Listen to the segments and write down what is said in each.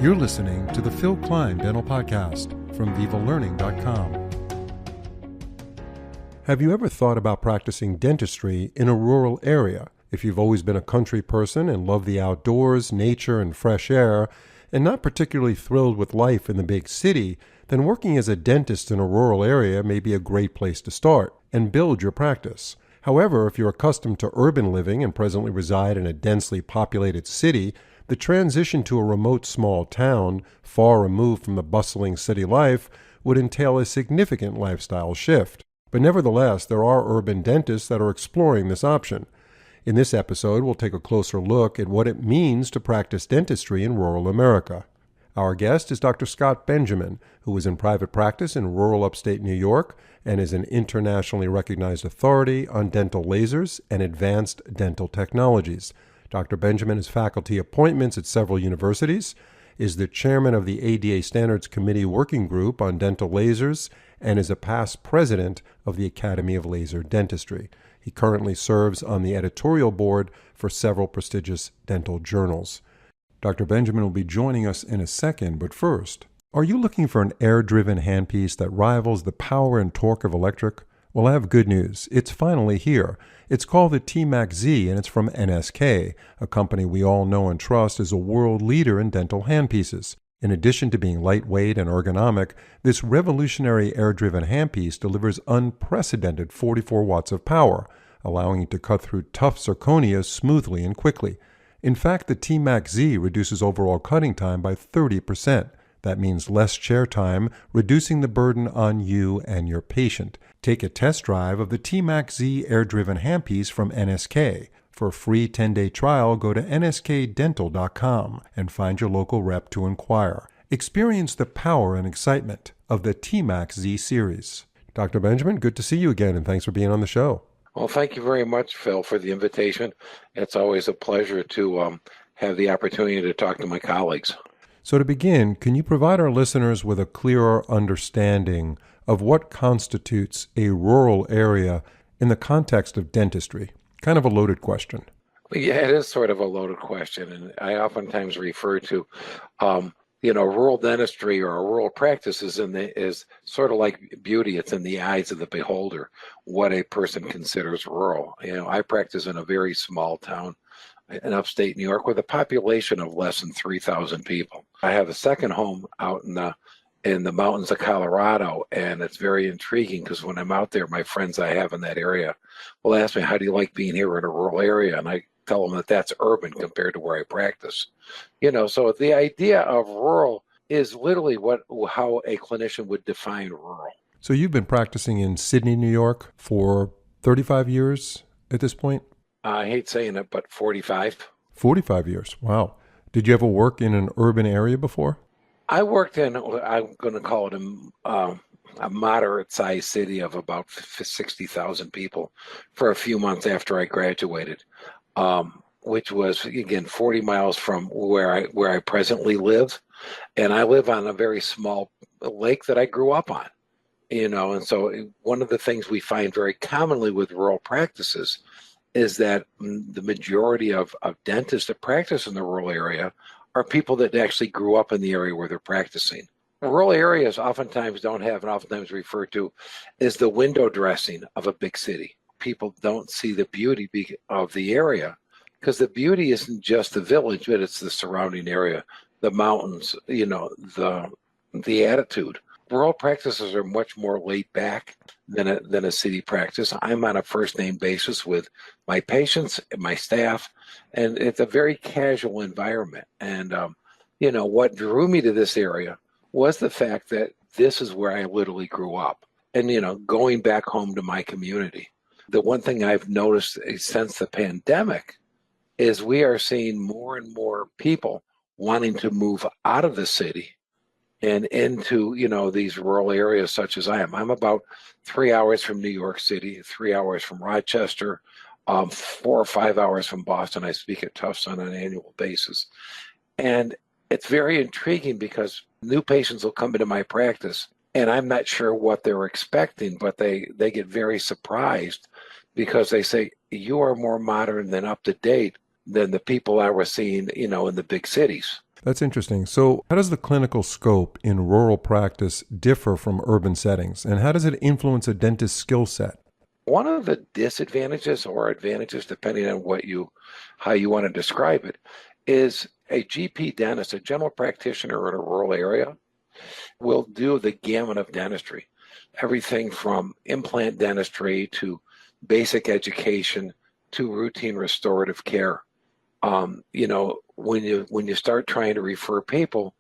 You're listening to the Phil Klein Dental Podcast from VivaLearning.com. Have you ever thought about practicing dentistry in a rural area? If you've always been a country person and love the outdoors, nature, and fresh air, and not particularly thrilled with life in the big city, then working as a dentist in a rural area may be a great place to start and build your practice. However, if you're accustomed to urban living and presently reside in a densely populated city, the transition to a remote small town, far removed from the bustling city life, would entail a significant lifestyle shift. But nevertheless, there are urban dentists that are exploring this option. In this episode, we'll take a closer look at what it means to practice dentistry in rural America. Our guest is Dr. Scott Benjamin, who is in private practice in rural upstate New York and is an internationally recognized authority on dental lasers and advanced dental technologies. Dr. Benjamin has faculty appointments at several universities, is the chairman of the ADA Standards Committee Working Group on Dental Lasers, and is a past president of the Academy of Laser Dentistry. He currently serves on the editorial board for several prestigious dental journals. Dr. Benjamin will be joining us in a second, but first, are you looking for an air-driven handpiece that rivals the power and torque of electric? Well, I have good news. It's finally here. It's called the T-Max Z, and it's from NSK, a company we all know and trust as a world leader in dental handpieces. In addition to being lightweight and ergonomic, this revolutionary air-driven handpiece delivers unprecedented 44 watts of power, allowing you to cut through tough zirconia smoothly and quickly. In fact, the T-Max Z reduces overall cutting time by 30%. That means less chair time, reducing the burden on you and your patient. Take a test drive of the T-Max Z air-driven handpiece from NSK. For a free 10-day trial, go to nskdental.com and find your local rep to inquire. Experience the power and excitement of the T-Max Z series. Dr. Benjamin, good to see you again, and thanks for being on the show. Well, thank you very much, Phil, for the invitation. It's always a pleasure to have the opportunity to talk to my colleagues. So to begin, can you provide our listeners with a clearer understanding of what constitutes a rural area in the context of dentistry? Kind of a loaded question. Yeah, it is sort of a loaded question, and I oftentimes refer to, rural dentistry or a rural practice is sort of like beauty. It's in the eyes of the beholder, what a person considers rural. I practice in a very small town in upstate New York with a population of less than 3,000 people. I have a second home out in the mountains of Colorado, and it's very intriguing because when I'm out there, my friends I have in that area will ask me, how do you like being here in a rural area? And I tell them that that's urban compared to where I practice. So the idea of rural is literally how a clinician would define rural. So you've been practicing in Sydney, New York for 35 years at this point? I hate saying it, but 45. 45 years. Wow. Did you ever work in an urban area before? I worked in, I'm going to call it a moderate-sized city of about 60,000 people for a few months after I graduated, which was, again, 40 miles from where I presently live. And I live on a very small lake that I grew up on, and so one of the things we find very commonly with rural practices is that the majority of dentists that practice in the rural area are people that actually grew up in the area where they're practicing. Rural areas oftentimes don't have, and oftentimes referred to, as the window dressing of a big city. People don't see the beauty of the area because the beauty isn't just the village, but it's the surrounding area, the mountains, the attitude. Rural practices are much more laid back than a city practice. I'm on a first name basis with my patients and my staff, and it's a very casual environment. And, what drew me to this area was the fact that this is where I literally grew up and, going back home to my community. The one thing I've noticed since the pandemic is we are seeing more and more people wanting to move out of the city and into, these rural areas such as I am. I'm about 3 hours from New York City, 3 hours from Rochester, 4 or 5 hours from Boston. I speak at Tufts on an annual basis. And it's very intriguing because new patients will come into my practice and I'm not sure what they're expecting, but they get very surprised because they say, you are more modern than up to date than the people I was seeing, in the big cities. That's interesting. So, how does the clinical scope in rural practice differ from urban settings, and how does it influence a dentist's skill set? One of the disadvantages or advantages, depending on how you want to describe it, is a GP dentist, a general practitioner in a rural area, will do the gamut of dentistry, everything from implant dentistry to basic education to routine restorative care. When you start trying to refer people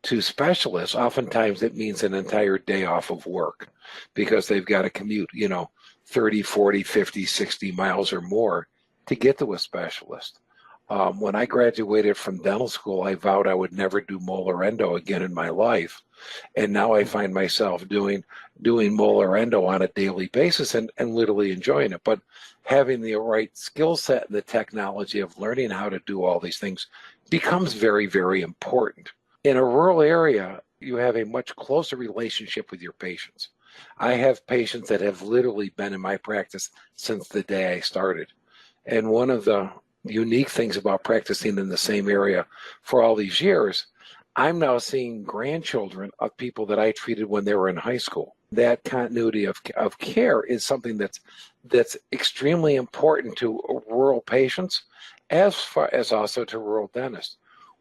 to specialists, oftentimes it means an entire day off of work because they've got to commute, 30, 40, 50, 60 miles or more to get to a specialist. When I graduated from dental school, I vowed I would never do molar endo again in my life. And now I find myself doing molar endo on a daily basis and literally enjoying it. But having the right skill set and the technology of learning how to do all these things becomes very, very important. In a rural area, you have a much closer relationship with your patients. I have patients that have literally been in my practice since the day I started. And one of the unique things about practicing in the same area for all these years, I'm now seeing grandchildren of people that I treated when they were in high school. That continuity of care is something that's extremely important to rural patients as far as also to rural dentists.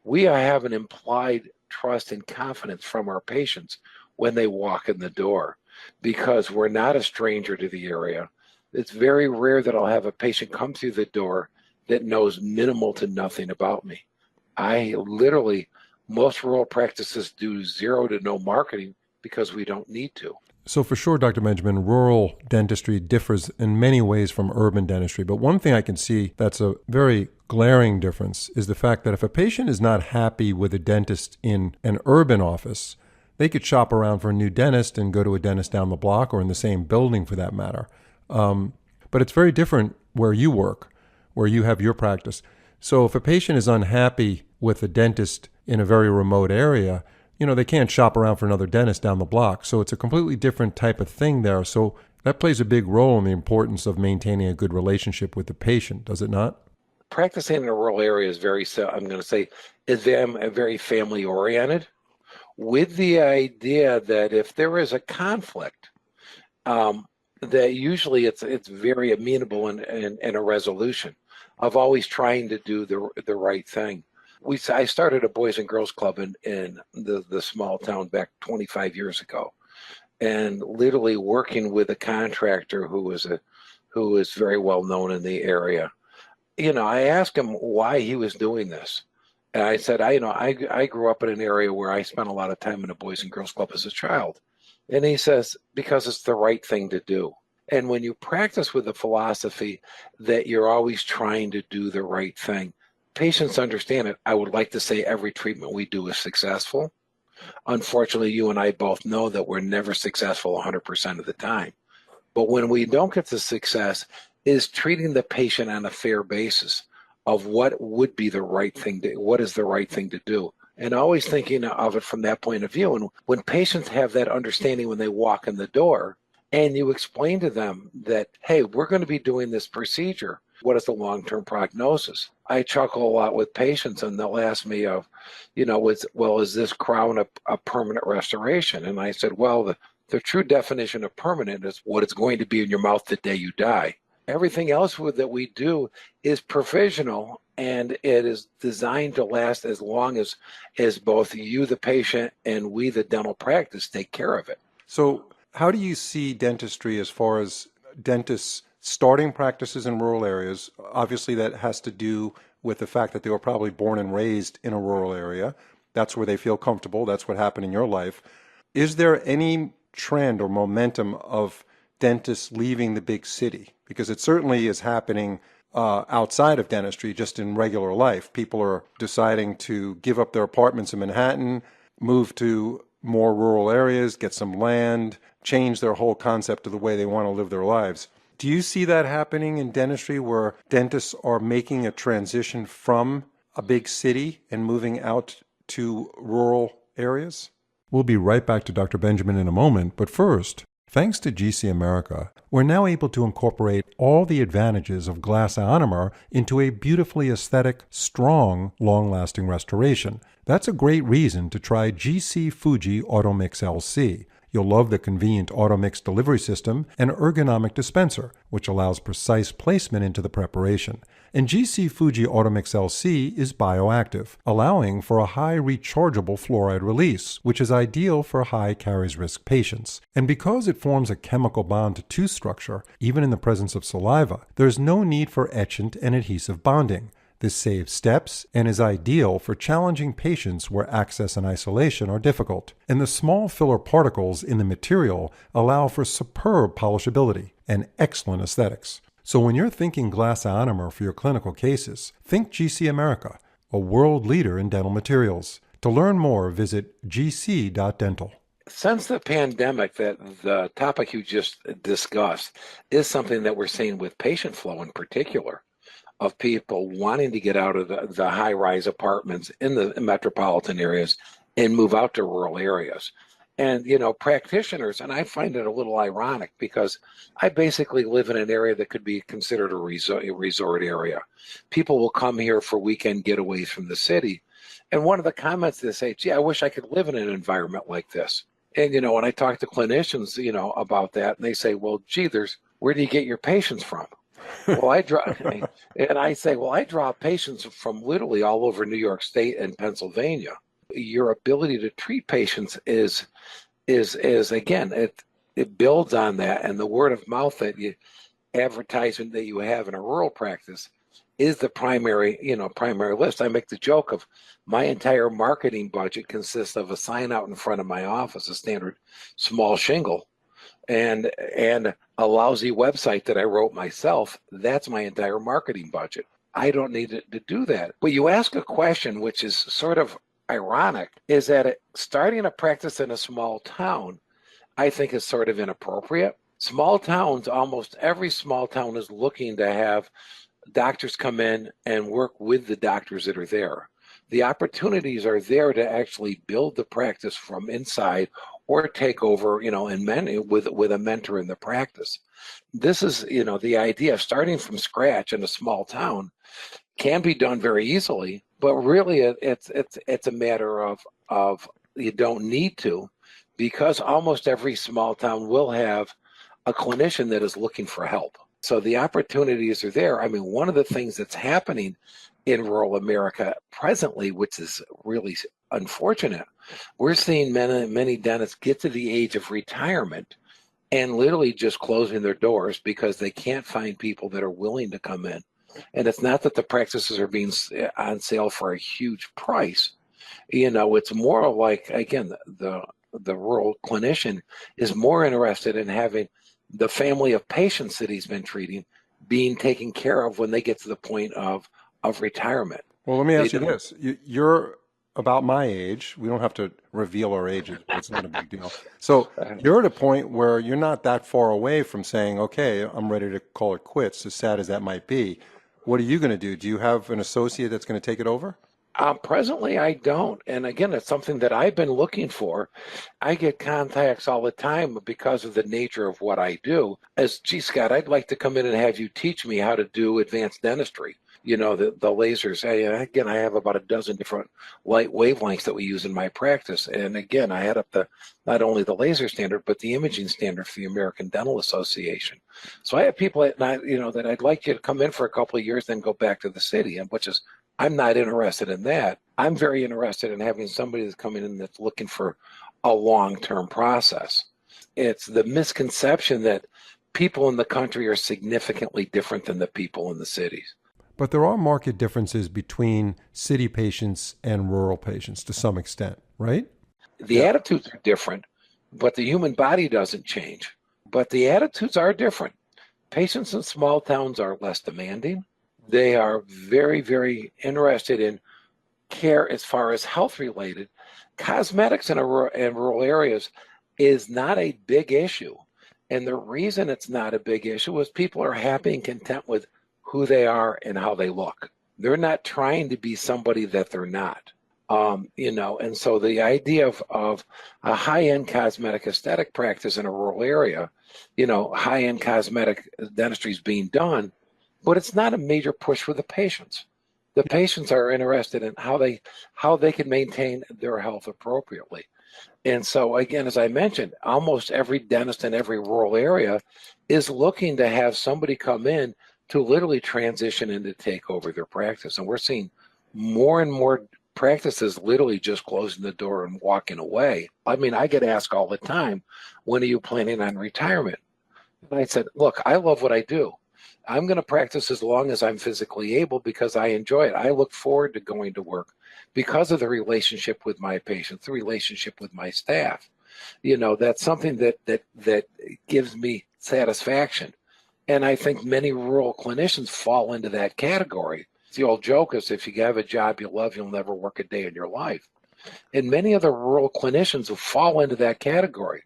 We have an implied trust and confidence from our patients when they walk in the door because we're not a stranger to the area. It's very rare that I'll have a patient come through the door that knows minimal to nothing about me. Most rural practices do zero to no marketing because we don't need to. So, for sure, Dr. Benjamin, rural dentistry differs in many ways from urban dentistry. But one thing I can see that's a very glaring difference is the fact that if a patient is not happy with a dentist in an urban office, they could shop around for a new dentist and go to a dentist down the block or in the same building for that matter. But it's very different where you work, where you have your practice. So if a patient is unhappy with a dentist in a very remote area, they can't shop around for another dentist down the block. So it's a completely different type of thing there. So that plays a big role in the importance of maintaining a good relationship with the patient, does it not? Practicing in a rural area is very family oriented, with the idea that if there is a conflict, that usually it's very amenable in a resolution of always trying to do the right thing. I started a Boys and Girls Club in the small town back 25 years ago, and literally working with a contractor who is very well known in the area. I asked him why he was doing this. And I said, I grew up in an area where I spent a lot of time in a Boys and Girls Club as a child. And he says, because it's the right thing to do. And when you practice with the philosophy that you're always trying to do the right thing, patients understand it. I would like to say every treatment we do is successful. Unfortunately, you and I both know that we're never successful 100% of the time. But when we don't get to success, is treating the patient on a fair basis of what would be the right thing what is the right thing to do, and always thinking of it from that point of view. And when patients have that understanding when they walk in the door, and you explain to them that, hey, we're going to be doing this procedure, what is the long-term prognosis? I chuckle a lot with patients, and they'll ask me is this crown a permanent restoration? And I said, well, the true definition of permanent is what it's going to be in your mouth the day you die. Everything else that we do is provisional, and it is designed to last as long as both you, the patient, and we, the dental practice, take care of it. So how do you see dentistry as far as dentists starting practices in rural areas? Obviously, that has to do with the fact that they were probably born and raised in a rural area. That's where they feel comfortable. That's what happened in your life. Is there any trend or momentum of dentists leaving the big city? Because it certainly is happening outside of dentistry, just in regular life. People are deciding to give up their apartments in Manhattan, move to more rural areas, get some land, change their whole concept of the way they want to live their lives. Do you see that happening in dentistry, where dentists are making a transition from a big city and moving out to rural areas? We'll be right back to Dr. Benjamin in a moment, but first, Thanks to GC America, we're now able to incorporate all the advantages of glass ionomer into a beautifully aesthetic, strong, long-lasting restoration. That's a great reason to try GC Fuji Automix LC. You'll love the convenient Automix delivery system and ergonomic dispenser, which allows precise placement into the preparation. And GC Fuji Automix LC is bioactive, allowing for a high rechargeable fluoride release, which is ideal for high caries risk patients. And because it forms a chemical bond to tooth structure, even in the presence of saliva, there's no need for etchant and adhesive bonding. This saves steps and is ideal for challenging patients where access and isolation are difficult. And the small filler particles in the material allow for superb polishability and excellent aesthetics. So when you're thinking glass ionomer for your clinical cases, think GC America, a world leader in dental materials. To learn more, visit gc.dental. Since the pandemic, that the topic you just discussed is something that we're seeing with patient flow in particular, of people wanting to get out of the high-rise apartments in the metropolitan areas and move out to rural areas. And, practitioners, and I find it a little ironic because I basically live in an area that could be considered a resort area. People will come here for weekend getaways from the city. And one of the comments they say, gee, I wish I could live in an environment like this. And, when I talk to clinicians, about that, and they say, well, gee, where do you get your patients from? Well, I draw patients from literally all over New York State and Pennsylvania. Your ability to treat patients is again, it builds on that, and the word of mouth advertisement that you have in a rural practice is the primary list. I make the joke of my entire marketing budget consists of a sign out in front of my office, a standard small shingle, and a lousy website that I wrote myself. That's my entire marketing budget. I don't need to do that. But you ask a question which is sort of ironic, is that starting a practice in a small town, I think, is sort of inappropriate. Small towns, almost every small town is looking to have doctors come in and work with the doctors that are there. The opportunities are there to actually build the practice from inside or take over, and with a mentor in the practice. This is, the idea of starting from scratch in a small town can be done very easily, but really it's a matter of you don't need to, because almost every small town will have a clinician that is looking for help. So the opportunities are there. I mean, one of the things that's happening in rural America presently, which is really unfortunate, we're seeing many dentists get to the age of retirement and literally just closing their doors because they can't find people that are willing to come in. And it's not that the practices are being on sale for a huge price. It's more like, again, the rural clinician is more interested in having the family of patients that he's been treating being taken care of when they get to the point of retirement. Well, let me ask you this. You're about my age. We don't have to reveal our ages. It's not a big deal. So you're at a point where you're not that far away from saying, okay, I'm ready to call it quits, as sad as that might be. What are you going to do? Do you have an associate that's going to take it over? Presently, I don't. And again, it's something that I've been looking for. I get contacts all the time because of the nature of what I do. Gee, Scott, I'd like to come in and have you teach me how to do advanced dentistry. The lasers. Again, I have about a dozen different light wavelengths that we use in my practice. And again, I had up not only the laser standard, but the imaging standard for the American Dental Association. So I have people at night, that I'd like you to come in for a couple of years, then go back to the city, and which is, I'm not interested in that. I'm very interested in having somebody that's coming in that's looking for a long-term process. It's the misconception that people in the country are significantly different than the people in the cities. But there are marked differences between city patients and rural patients to some extent, right? The attitudes are different, but the human body doesn't change. But the attitudes are different. Patients in small towns are less demanding. They are very, very interested in care as far as health related. Cosmetics in rural areas is not a big issue. And the reason it's not a big issue is people are happy and content with who they are and how they look. They're not trying to be somebody that they're not. And so the idea of a high-end cosmetic aesthetic practice in a rural area, high-end cosmetic dentistry is being done, but it's not a major push for the patients. The patients are interested in how they can maintain their health appropriately. And so again, as I mentioned, almost every dentist in every rural area is looking to have somebody come in to literally transition and to take over their practice. And we're seeing more and more practices literally just closing the door and walking away. I mean, I get asked all the time, when are you planning on retirement? And I said, look, I love what I do. I'm going to practice as long as I'm physically able because I enjoy it. I look forward to going to work because of the relationship with my patients, the relationship with my staff. That's something that gives me satisfaction. And I think many rural clinicians fall into that category. The old joke is, if you have a job you love, you'll never work a day in your life. And many of the rural clinicians will fall into that category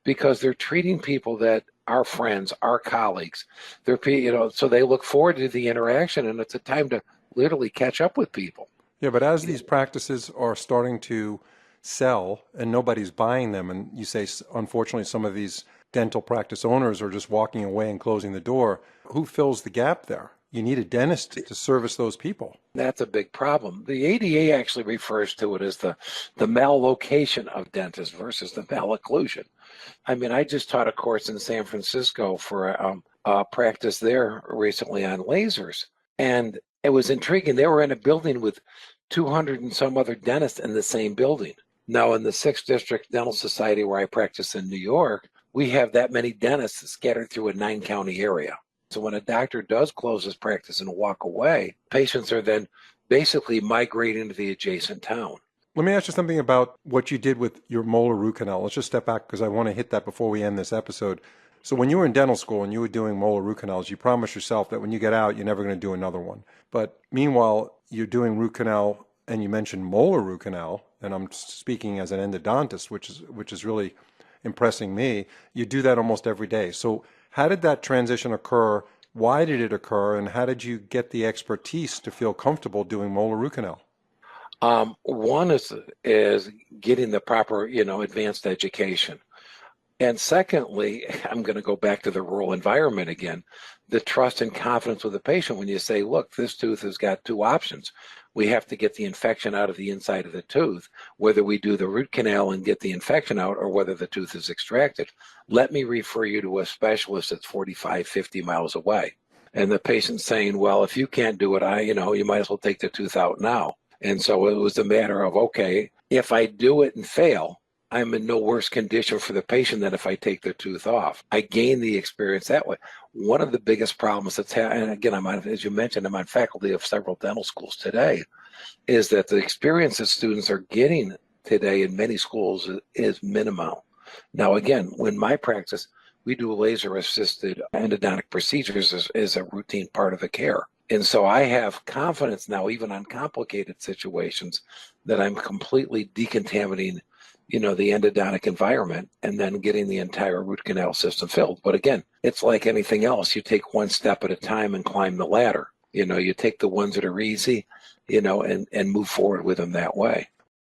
because they're treating people that are friends, our colleagues. So they look forward to the interaction, and it's a time to literally catch up with people. Yeah, but as these practices are starting to sell and nobody's buying them, and you say, unfortunately, some of these dental practice owners are just walking away and closing the door, who fills the gap there? You need a dentist to service those people. That's a big problem. The ADA actually refers to it as the mallocation of dentists versus the malocclusion. I mean, I just taught a course in San Francisco for a practice there recently on lasers, and it was intriguing. They were in a building with 200 and some other dentists in the same building. Now, in the 6th District Dental Society where I practice in New York, we have that many dentists scattered through a 9-county area. So when a doctor does close his practice and walk away, patients are then basically migrating to the adjacent town. Let me ask you something about what you did with your molar root canal. Let's just step back because I want to hit that before we end this episode. So when you were in dental school and you were doing molar root canals, you promised yourself that when you get out, you're never going to do another one. But meanwhile, you're doing root canal, and you mentioned molar root canal, and I'm speaking as an endodontist, which is really impressing me. You do that almost every day. So how did that transition occur? Why did it occur? And how did you get the expertise to feel comfortable doing molar root canal? One is getting the proper, advanced education. And secondly, I'm going to go back to the rural environment again, the trust and confidence with the patient when you say, look, this tooth has got 2 options. We have to get the infection out of the inside of the tooth, whether we do the root canal and get the infection out or whether the tooth is extracted. Let me refer you to a specialist that's 45, 50 miles away. And the patient's saying, well, if you can't do it, you might as well take the tooth out now. And so it was a matter of, okay, if I do it and fail, I'm in no worse condition for the patient than if I take the tooth off. I gain the experience that way. One of the biggest problems that's happening, and again, as you mentioned, I'm on faculty of several dental schools today, is that the experience that students are getting today in many schools is minimal. Now, again, when my practice, we do laser-assisted endodontic procedures as a routine part of the care. And so I have confidence now, even on complicated situations, that I'm completely decontaminating the endodontic environment and then getting the entire root canal system filled. But again, it's like anything else. You take one step at a time and climb the ladder. You take the ones that are easy, and move forward with them that way.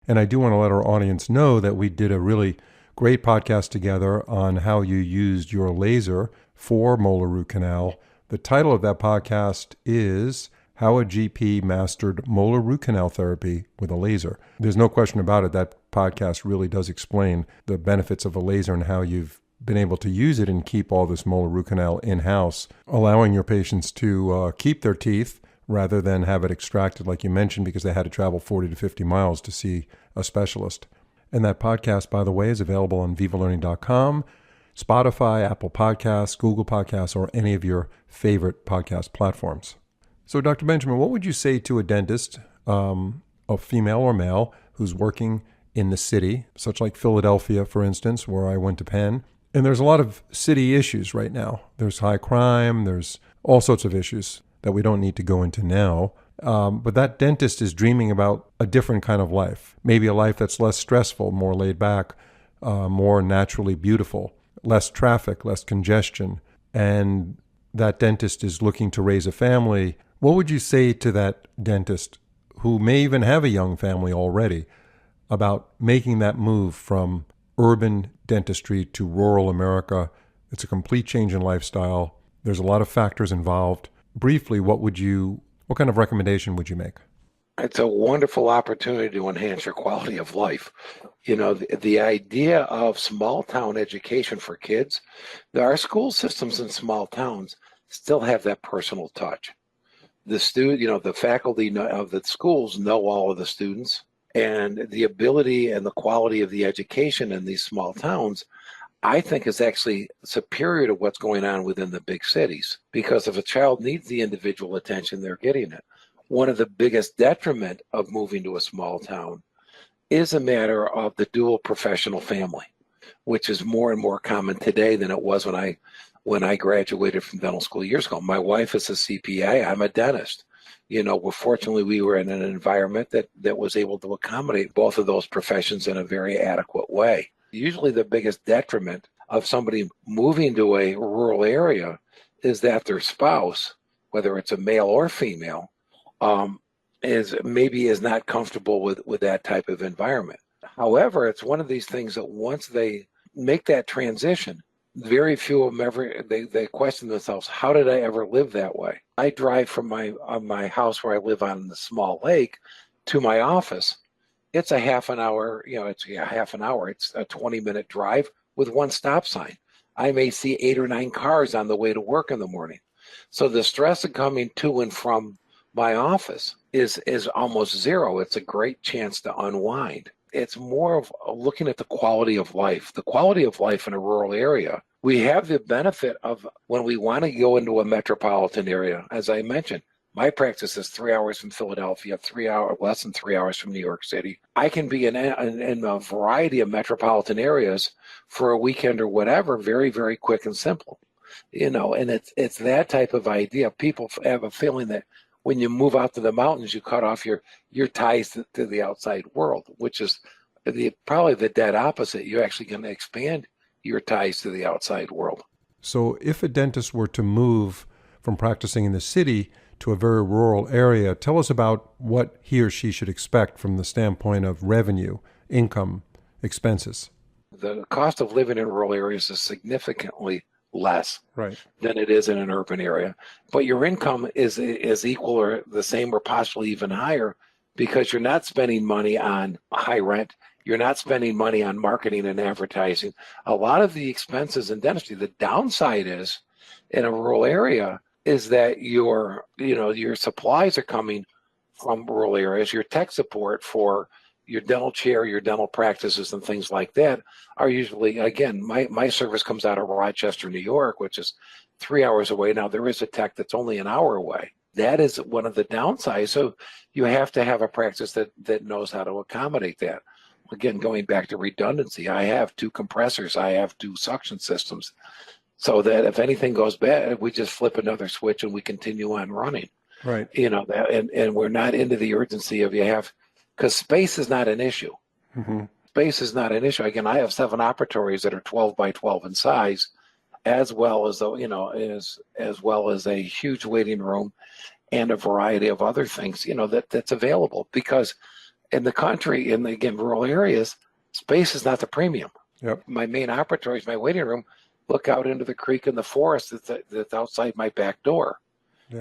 And I do want to let our audience know that we did a really great podcast together on how you used your laser for molar root canal. The title of that podcast is How a GP Mastered Molar Root Canal Therapy with a Laser. There's no question about it. That podcast really does explain the benefits of a laser and how you've been able to use it and keep all this molar root canal in-house, allowing your patients to keep their teeth rather than have it extracted, like you mentioned, because they had to travel 40 to 50 miles to see a specialist. And that podcast, by the way, is available on vivalearning.com, Spotify, Apple Podcasts, Google Podcasts, or any of your favorite podcast platforms. So, Dr. Benjamin, what would you say to a dentist, a female or male, who's working in the city, such like Philadelphia, for instance, where I went to Penn? And there's a lot of city issues right now. There's high crime, there's all sorts of issues that we don't need to go into now. But that dentist is dreaming about a different kind of life, maybe a life that's less stressful, more laid back, more naturally beautiful, less traffic, less congestion. And that dentist is looking to raise a family. What would you say to that dentist who may even have a young family already about making that move from urban dentistry to rural America? It's a complete change in lifestyle. There's a lot of factors involved. Briefly, what kind of recommendation would you make? It's a wonderful opportunity to enhance your quality of life. The idea of small town education for kids, our school systems in small towns still have that personal touch. The faculty of the schools know all of the students, and the ability and the quality of the education in these small towns, I think, is actually superior to what's going on within the big cities. Because if a child needs the individual attention, they're getting it. One of the biggest detriment of moving to a small town is a matter of the dual professional family, which is more and more common today than it was when I graduated from dental school years ago. My wife is a CPA. I'm a dentist. Fortunately, we were in an environment that was able to accommodate both of those professions in a very adequate way. Usually the biggest detriment of somebody moving to a rural area is that their spouse, whether it's a male or female, is not comfortable with that type of environment. However, it's one of these things that once they make that transition, very few of them ever, they question themselves, how did I ever live that way? I drive from my house where I live on the small lake to my office. It's a half an hour, it's a 20-minute drive with one stop sign. I may see 8 or 9 cars on the way to work in the morning. So the stress of coming to and from my office is almost zero. It's a great chance to unwind. It's more of looking at the quality of life. The quality of life in a rural area. We have the benefit of when we want to go into a metropolitan area, as I mentioned, my practice is 3 hours from Philadelphia, less than 3 hours from New York City. I can be in a variety of metropolitan areas for a weekend or whatever, very, very quick and simple. And it's that type of idea. People have a feeling that when you move out to the mountains, you cut off your ties to the outside world, which is probably the dead opposite. You're actually going to expand your ties to the outside world. So if a dentist were to move from practicing in the city to a very rural area, tell us about what he or she should expect from the standpoint of revenue, income, expenses. The cost of living in rural areas is significantly less right. than it is in an urban area. But your income is equal or the same or possibly even higher because you're not spending money on high rent. You're not spending money on marketing and advertising. A lot of the expenses in dentistry, the downside is in a rural area is that your supplies are coming from rural areas. Your tech support for your dental chair, your dental practices and things like that are usually, again, my service comes out of Rochester, New York, which is 3 hours away. Now there is a tech that's only an hour away. That is one of the downsides. So you have to have a practice that knows how to accommodate that. Again, going back to redundancy, I have 2 compressors, I have 2 suction systems, so that if anything goes bad, we just flip another switch and we continue on running. Right. And we're not into the urgency of because space is not an issue. Mm-hmm. Space is not an issue. Again, I have 7 operatories that are 12 by 12 in size, as well as a huge waiting room and a variety of other things, that's available. Because in the country, again, rural areas, space is not the premium. Yep. My main operatories, my waiting room, look out into the creek and the forest that's outside my back door.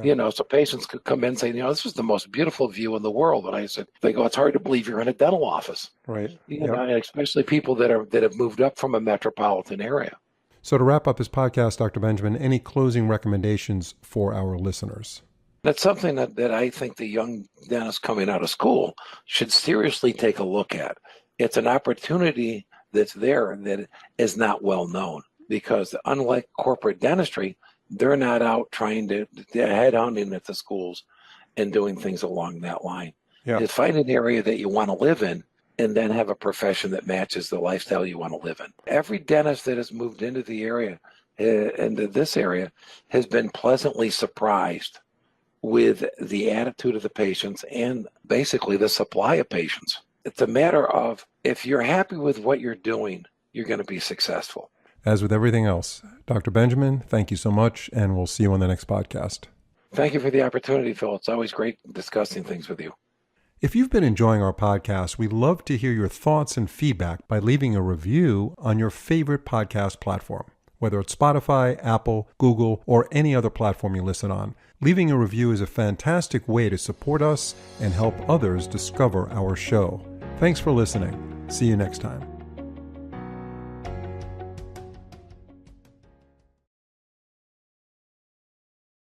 Yeah. So patients could come in and say, this is the most beautiful view in the world. And I said, they go, it's hard to believe you're in a dental office. Right. And especially people that have moved up from a metropolitan area. So to wrap up this podcast, Dr. Benjamin, any closing recommendations for our listeners? That's something that I think the young dentists coming out of school should seriously take a look at. It's an opportunity that's there that is not well known because unlike corporate dentistry, they're not out trying to head hunting at the schools and doing things along that line. Yeah. Just find an area that you want to live in and then have a profession that matches the lifestyle you want to live in. Every dentist that has moved into the area, into this area, has been pleasantly surprised with the attitude of the patients and basically the supply of patients. It's a matter of if you're happy with what you're doing, you're going to be successful. As with everything else, Dr. Benjamin, thank you so much, and we'll see you on the next podcast. Thank you for the opportunity, Phil. It's always great discussing things with you. If you've been enjoying our podcast, we'd love to hear your thoughts and feedback by leaving a review on your favorite podcast platform, whether it's Spotify, Apple, Google, or any other platform you listen on. Leaving a review is a fantastic way to support us and help others discover our show. Thanks for listening. See you next time.